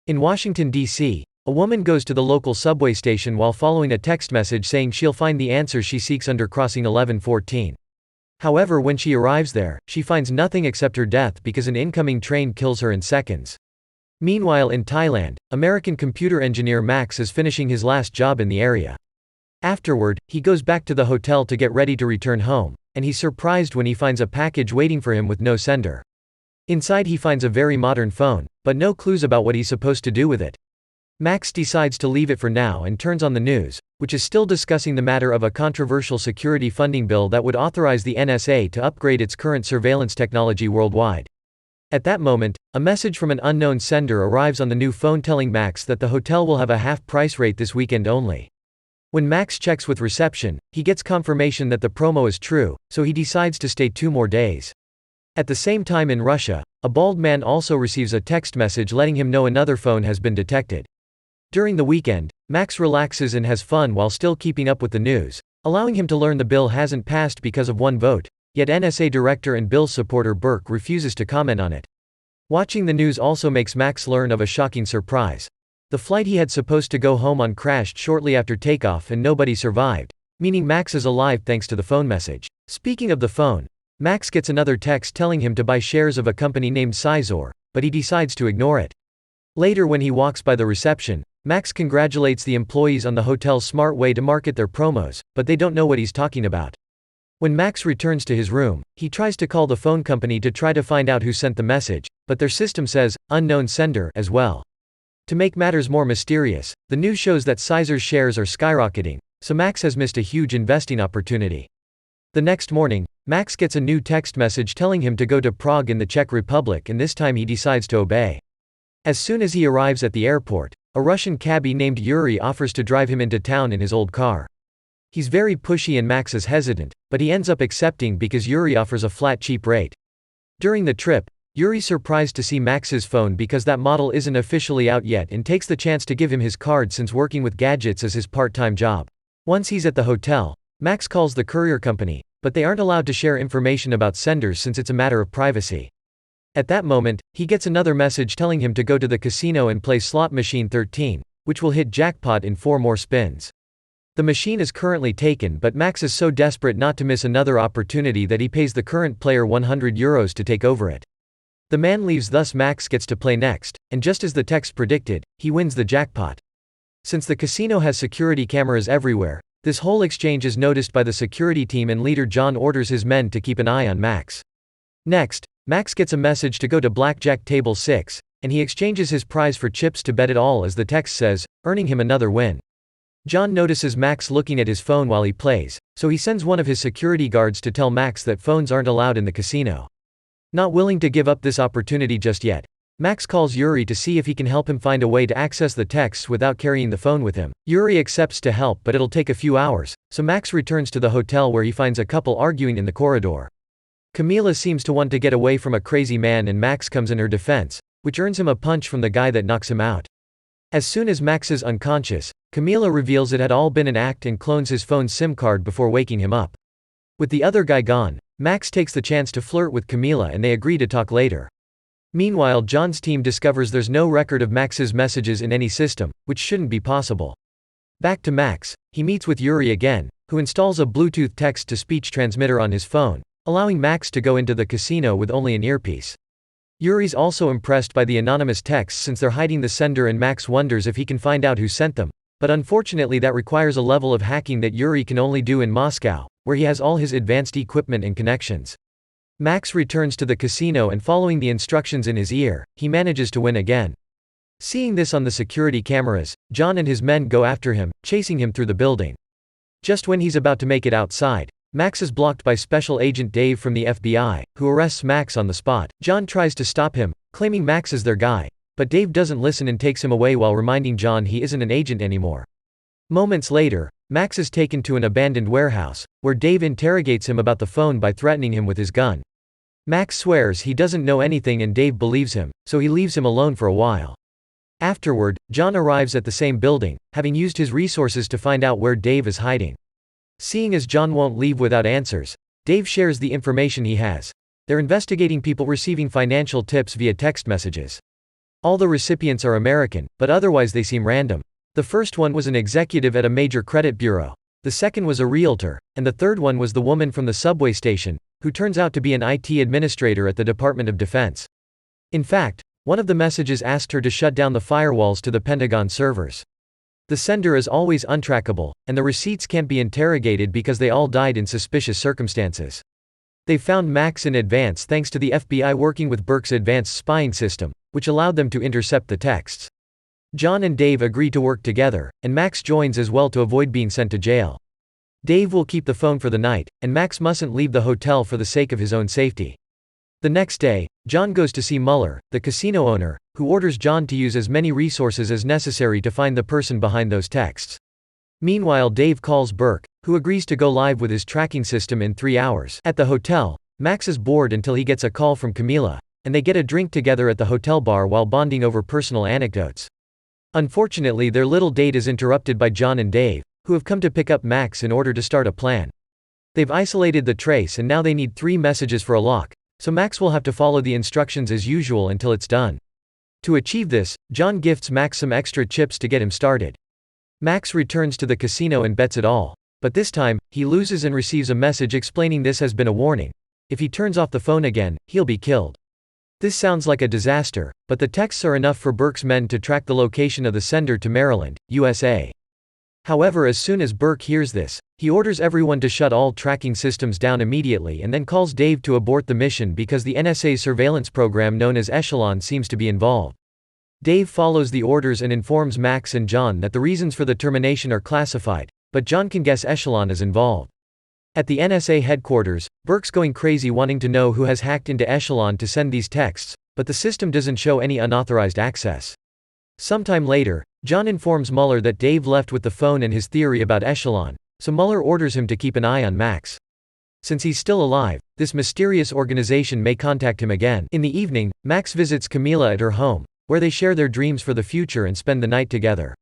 In Washington, D.C., a woman goes to the local subway station while following a text message saying she'll find the answers she seeks under crossing 1114. However, when she arrives there, she finds nothing except her death because an incoming train kills her in seconds. Meanwhile, in Thailand, American computer engineer Max is finishing his last job in the area. Afterward, he goes back to the hotel to get ready to return home, and he's surprised when he finds a package waiting for him with no sender. Inside he finds a very modern phone, but no clues about what he's supposed to do with it. Max decides to leave it for now and turns on the news, which is still discussing the matter of a controversial security funding bill that would authorize the NSA to upgrade its current surveillance technology worldwide. At that moment, a message from an unknown sender arrives on the new phone telling Max that the hotel will have a half-price rate this weekend only. When Max checks with reception, he gets confirmation that the promo is true, so he decides to stay 2 more days. At the same time in Russia, a bald man also receives a text message letting him know another phone has been detected. During the weekend, Max relaxes and has fun while still keeping up with the news, allowing him to learn the bill hasn't passed because of one vote, yet NSA director and bill supporter Burke refuses to comment on it. Watching the news also makes Max learn of a shocking surprise. The flight he had supposed to go home on crashed shortly after takeoff and nobody survived, meaning Max is alive thanks to the phone message. Speaking of the phone, Max gets another text telling him to buy shares of a company named Sizor, but he decides to ignore it. Later, when he walks by the reception, Max congratulates the employees on the hotel's smart way to market their promos, but they don't know what he's talking about. When Max returns to his room, he tries to call the phone company to try to find out who sent the message, but their system says, unknown sender, as well. To make matters more mysterious, the news shows that Sizor's shares are skyrocketing, so Max has missed a huge investing opportunity. The next morning, Max gets a new text message telling him to go to Prague in the Czech Republic, and this time he decides to obey. As soon as he arrives at the airport, a Russian cabbie named Yuri offers to drive him into town in his old car. He's very pushy and Max is hesitant, but he ends up accepting because Yuri offers a flat cheap rate. During the trip, Yuri's surprised to see Max's phone because that model isn't officially out yet and takes the chance to give him his card since working with gadgets is his part-time job. Once he's at the hotel, Max calls the courier company, but they aren't allowed to share information about senders since it's a matter of privacy. At that moment, he gets another message telling him to go to the casino and play slot machine 13, which will hit jackpot in 4 more spins. The machine is currently taken, but Max is so desperate not to miss another opportunity that he pays the current player €100 to take over it. The man leaves, thus Max gets to play next, and just as the text predicted, he wins the jackpot. Since the casino has security cameras everywhere, this whole exchange is noticed by the security team and leader John orders his men to keep an eye on Max. Next, Max gets a message to go to blackjack table 6, and he exchanges his prize for chips to bet it all as the text says, earning him another win. John notices Max looking at his phone while he plays, so he sends one of his security guards to tell Max that phones aren't allowed in the casino. Not willing to give up this opportunity just yet, Max calls Yuri to see if he can help him find a way to access the texts without carrying the phone with him. Yuri accepts to help, but it'll take a few hours, so Max returns to the hotel where he finds a couple arguing in the corridor. Camila seems to want to get away from a crazy man and Max comes in her defense, which earns him a punch from the guy that knocks him out. As soon as Max is unconscious, Camila reveals it had all been an act and clones his phone's SIM card before waking him up. With the other guy gone, Max takes the chance to flirt with Camila and they agree to talk later. Meanwhile, John's team discovers there's no record of Max's messages in any system, which shouldn't be possible. Back to Max, he meets with Yuri again, who installs a Bluetooth text-to-speech transmitter on his phone, allowing Max to go into the casino with only an earpiece. Yuri's also impressed by the anonymous texts since they're hiding the sender and Max wonders if he can find out who sent them, but unfortunately that requires a level of hacking that Yuri can only do in Moscow, where he has all his advanced equipment and connections. Max returns to the casino and following the instructions in his ear, he manages to win again. Seeing this on the security cameras, John and his men go after him, chasing him through the building. Just when he's about to make it outside, Max is blocked by Special Agent Dave from the FBI, who arrests Max on the spot. John tries to stop him, claiming Max is their guy, but Dave doesn't listen and takes him away while reminding John he isn't an agent anymore. Moments later, Max is taken to an abandoned warehouse, where Dave interrogates him about the phone by threatening him with his gun. Max swears he doesn't know anything and Dave believes him, so he leaves him alone for a while. Afterward, John arrives at the same building, having used his resources to find out where Dave is hiding. Seeing as John won't leave without answers, Dave shares the information he has. They're investigating people receiving financial tips via text messages. All the recipients are American, but otherwise they seem random. The first one was an executive at a major credit bureau. The second was a realtor, and the third one was the woman from the subway station, who turns out to be an IT administrator at the Department of Defense. In fact, one of the messages asked her to shut down the firewalls to the Pentagon servers. The sender is always untrackable, and the receipts can't be interrogated because they all died in suspicious circumstances. They found Max in advance thanks to the FBI working with Burke's advanced spying system, which allowed them to intercept the texts. John and Dave agree to work together, and Max joins as well to avoid being sent to jail. Dave will keep the phone for the night, and Max mustn't leave the hotel for the sake of his own safety. The next day, John goes to see Mueller, the casino owner, who orders John to use as many resources as necessary to find the person behind those texts. Meanwhile, Dave calls Burke, who agrees to go live with his tracking system in 3 hours. At the hotel, Max is bored until he gets a call from Camila, and they get a drink together at the hotel bar while bonding over personal anecdotes. Unfortunately, their little date is interrupted by John and Dave, who have come to pick up Max in order to start a plan. They've isolated the trace and now they need 3 messages for a lock, so Max will have to follow the instructions as usual until it's done. To achieve this, John gifts Max some extra chips to get him started. Max returns to the casino and bets it all, but this time, he loses and receives a message explaining this has been a warning. If he turns off the phone again, he'll be killed. This sounds like a disaster, but the texts are enough for Burke's men to track the location of the sender to Maryland, USA. However, as soon as Burke hears this, he orders everyone to shut all tracking systems down immediately and then calls Dave to abort the mission because the NSA's surveillance program known as Echelon seems to be involved. Dave follows the orders and informs Max and John that the reasons for the termination are classified, but John can guess Echelon is involved. At the NSA headquarters, Burke's going crazy wanting to know who has hacked into Echelon to send these texts, but the system doesn't show any unauthorized access. Sometime later, John informs Mueller that Dave left with the phone and his theory about Echelon, so Mueller orders him to keep an eye on Max. Since he's still alive, this mysterious organization may contact him again. In the evening, Max visits Camila at her home, where they share their dreams for the future and spend the night together.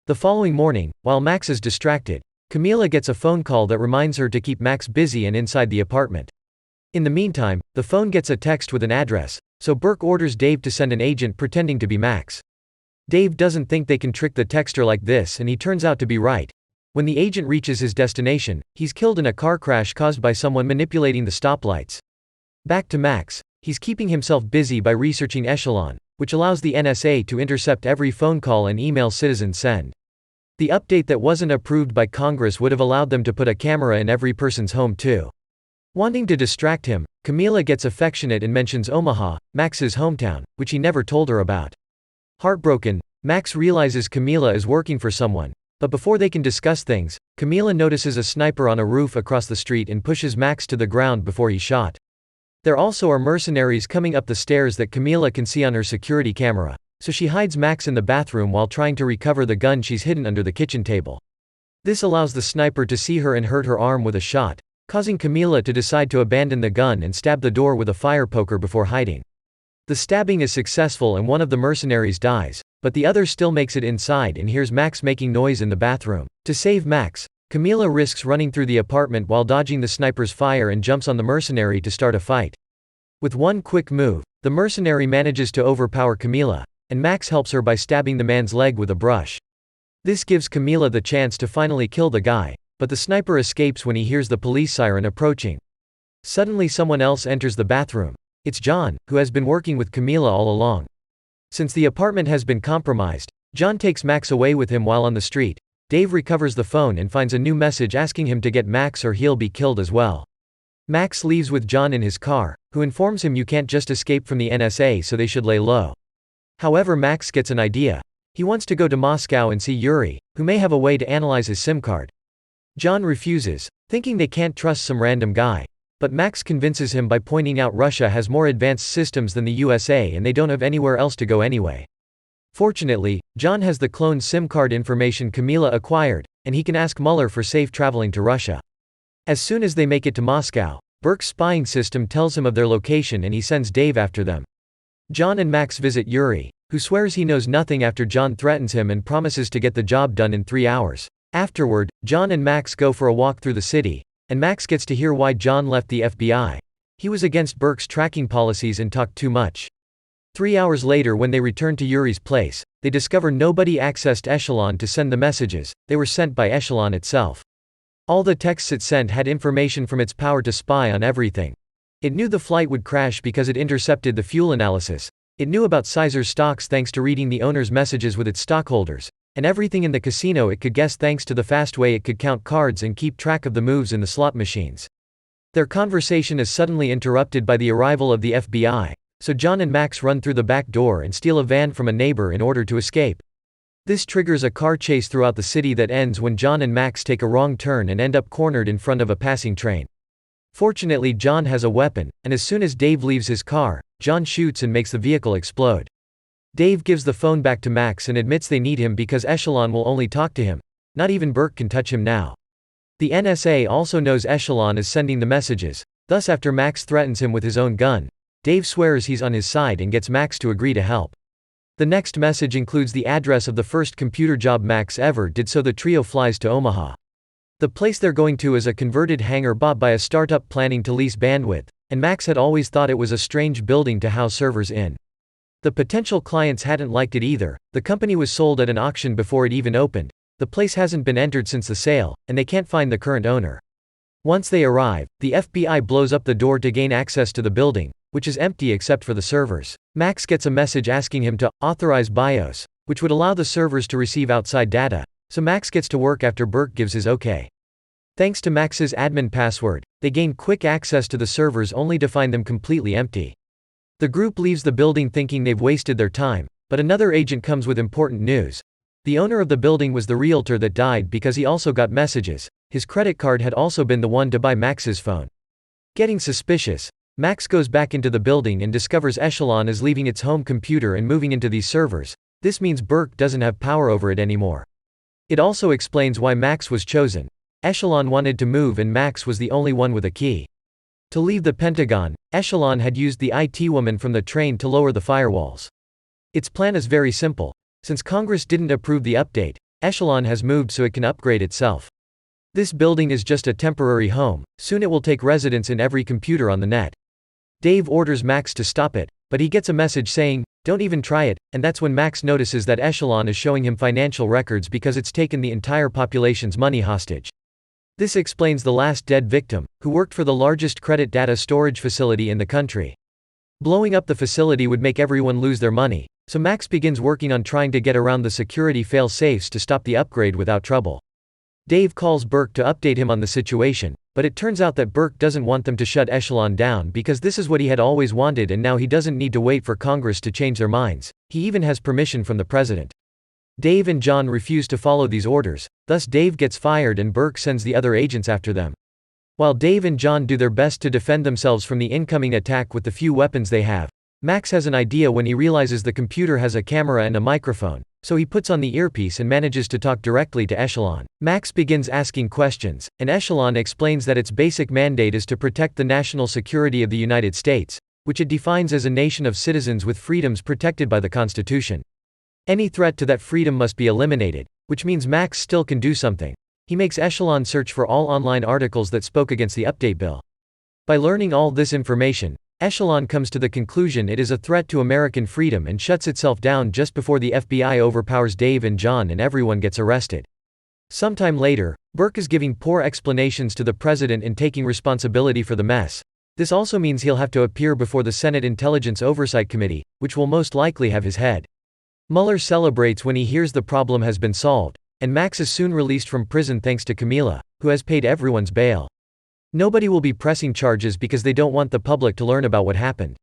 The following morning, while Max is distracted, Camila gets a phone call that reminds her to keep Max busy and inside the apartment. In the meantime, the phone gets a text with an address, so Burke orders Dave to send an agent pretending to be Max. Dave doesn't think they can trick the texter like this and he turns out to be right. When the agent reaches his destination, he's killed in a car crash caused by someone manipulating the stoplights. Back to Max, he's keeping himself busy by researching Echelon, which allows the NSA to intercept every phone call and email citizens send. The update that wasn't approved by Congress would have allowed them to put a camera in every person's home too. Wanting to distract him, Camila gets affectionate and mentions Omaha, Max's hometown, which he never told her about. Heartbroken, Max realizes Camila is working for someone, but before they can discuss things, Camila notices a sniper on a roof across the street and pushes Max to the ground before he's shot. There also are mercenaries coming up the stairs that Camila can see on her security camera, so she hides Max in the bathroom while trying to recover the gun she's hidden under the kitchen table. This allows the sniper to see her and hurt her arm with a shot, causing Camila to decide to abandon the gun and stab the door with a fire poker before hiding. The stabbing is successful and one of the mercenaries dies, but the other still makes it inside and hears Max making noise in the bathroom. To save Max, Camila risks running through the apartment while dodging the sniper's fire and jumps on the mercenary to start a fight. With one quick move, the mercenary manages to overpower Camila, and Max helps her by stabbing the man's leg with a brush. This gives Camila the chance to finally kill the guy, but the sniper escapes when he hears the police siren approaching. Suddenly someone else enters the bathroom. It's John, who has been working with Camila all along. Since the apartment has been compromised, John takes Max away with him while on the street. Dave recovers the phone and finds a new message asking him to get Max or he'll be killed as well. Max leaves with John in his car, who informs him you can't just escape from the NSA so they should lay low. However, Max gets an idea. He wants to go to Moscow and see Yuri, who may have a way to analyze his SIM card. John refuses, thinking they can't trust some random guy. But Max convinces him by pointing out Russia has more advanced systems than the USA and they don't have anywhere else to go anyway. Fortunately, John has the cloned SIM card information Camila acquired, and he can ask Mueller for safe traveling to Russia. As soon as they make it to Moscow, Burke's spying system tells him of their location and he sends Dave after them. John and Max visit Yuri, who swears he knows nothing after John threatens him and promises to get the job done in 3 hours. Afterward, John and Max go for a walk through the city, and Max gets to hear why John left the FBI. He was against Burke's tracking policies and talked too much. 3 hours later, when they return to Yuri's place, they discover nobody accessed Echelon to send the messages. They were sent by Echelon itself. All the texts it sent had information from its power to spy on everything. It knew the flight would crash because it intercepted the fuel analysis. It knew about Caesar's stocks thanks to reading the owner's messages with its stockholders. And everything in the casino it could guess thanks to the fast way it could count cards and keep track of the moves in the slot machines. Their conversation is suddenly interrupted by the arrival of the FBI, so John and Max run through the back door and steal a van from a neighbor in order to escape. This triggers a car chase throughout the city that ends when John and Max take a wrong turn and end up cornered in front of a passing train. Fortunately, John has a weapon, and as soon as Dave leaves his car, John shoots and makes the vehicle explode. Dave gives the phone back to Max and admits they need him because Echelon will only talk to him. Not even Burke can touch him now. The NSA also knows Echelon is sending the messages, thus after Max threatens him with his own gun, Dave swears he's on his side and gets Max to agree to help. The next message includes the address of the first computer job Max ever did, so the trio flies to Omaha. The place they're going to is a converted hangar bought by a startup planning to lease bandwidth, and Max had always thought it was a strange building to house servers in. The potential clients hadn't liked it either. The company was sold at an auction before it even opened. The place hasn't been entered since the sale, and they can't find the current owner. Once they arrive, the FBI blows up the door to gain access to the building, which is empty except for the servers. Max gets a message asking him to authorize BIOS, which would allow the servers to receive outside data, so Max gets to work after Burke gives his okay. Thanks to Max's admin password, they gain quick access to the servers only to find them completely empty. The group leaves the building thinking they've wasted their time, but another agent comes with important news. The owner of the building was the realtor that died because he also got messages. His credit card had also been the one to buy Max's phone. Getting suspicious, Max goes back into the building and discovers Echelon is leaving its home computer and moving into these servers. This means Burke doesn't have power over it anymore. It also explains why Max was chosen. Echelon wanted to move and Max was the only one with a key. To leave the Pentagon, Echelon had used the IT woman from the train to lower the firewalls. Its plan is very simple. Since Congress didn't approve the update, Echelon has moved so it can upgrade itself. This building is just a temporary home, soon it will take residence in every computer on the net. Dave orders Max to stop it, but he gets a message saying, "Don't even try it," and that's when Max notices that Echelon is showing him financial records because it's taken the entire population's money hostage. This explains the last dead victim, who worked for the largest credit data storage facility in the country. Blowing up the facility would make everyone lose their money, so Max begins working on trying to get around the security fail-safes to stop the upgrade without trouble. Dave calls Burke to update him on the situation, but it turns out that Burke doesn't want them to shut Echelon down because this is what he had always wanted and now he doesn't need to wait for Congress to change their minds. He even has permission from the president. Dave and John refuse to follow these orders, thus Dave gets fired and Burke sends the other agents after them. While Dave and John do their best to defend themselves from the incoming attack with the few weapons they have, Max has an idea when he realizes the computer has a camera and a microphone, so he puts on the earpiece and manages to talk directly to Echelon. Max begins asking questions, and Echelon explains that its basic mandate is to protect the national security of the United States, which it defines as a nation of citizens with freedoms protected by the Constitution. Any threat to that freedom must be eliminated, which means Max still can do something. He makes Echelon search for all online articles that spoke against the update bill. By learning all this information, Echelon comes to the conclusion it is a threat to American freedom and shuts itself down just before the FBI overpowers Dave and John and everyone gets arrested. Sometime later, Burke is giving poor explanations to the president and taking responsibility for the mess. This also means he'll have to appear before the Senate Intelligence Oversight Committee, which will most likely have his head. Mueller celebrates when he hears the problem has been solved, and Max is soon released from prison thanks to Camila, who has paid everyone's bail. Nobody will be pressing charges because they don't want the public to learn about what happened.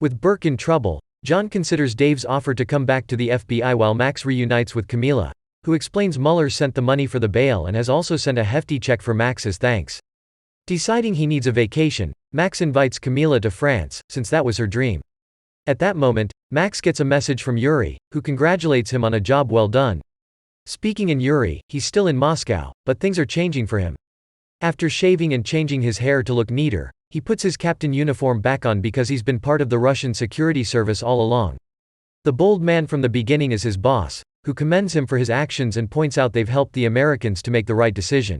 With Burke in trouble, John considers Dave's offer to come back to the FBI while Max reunites with Camila, who explains Mueller sent the money for the bail and has also sent a hefty check for Max as thanks. Deciding he needs a vacation, Max invites Camila to France, since that was her dream. At that moment, Max gets a message from Yuri, who congratulates him on a job well done. Speaking in Yuri, he's still in Moscow, but things are changing for him. After shaving and changing his hair to look neater, he puts his captain uniform back on because he's been part of the Russian security service all along. The bold man from the beginning is his boss, who commends him for his actions and points out they've helped the Americans to make the right decision.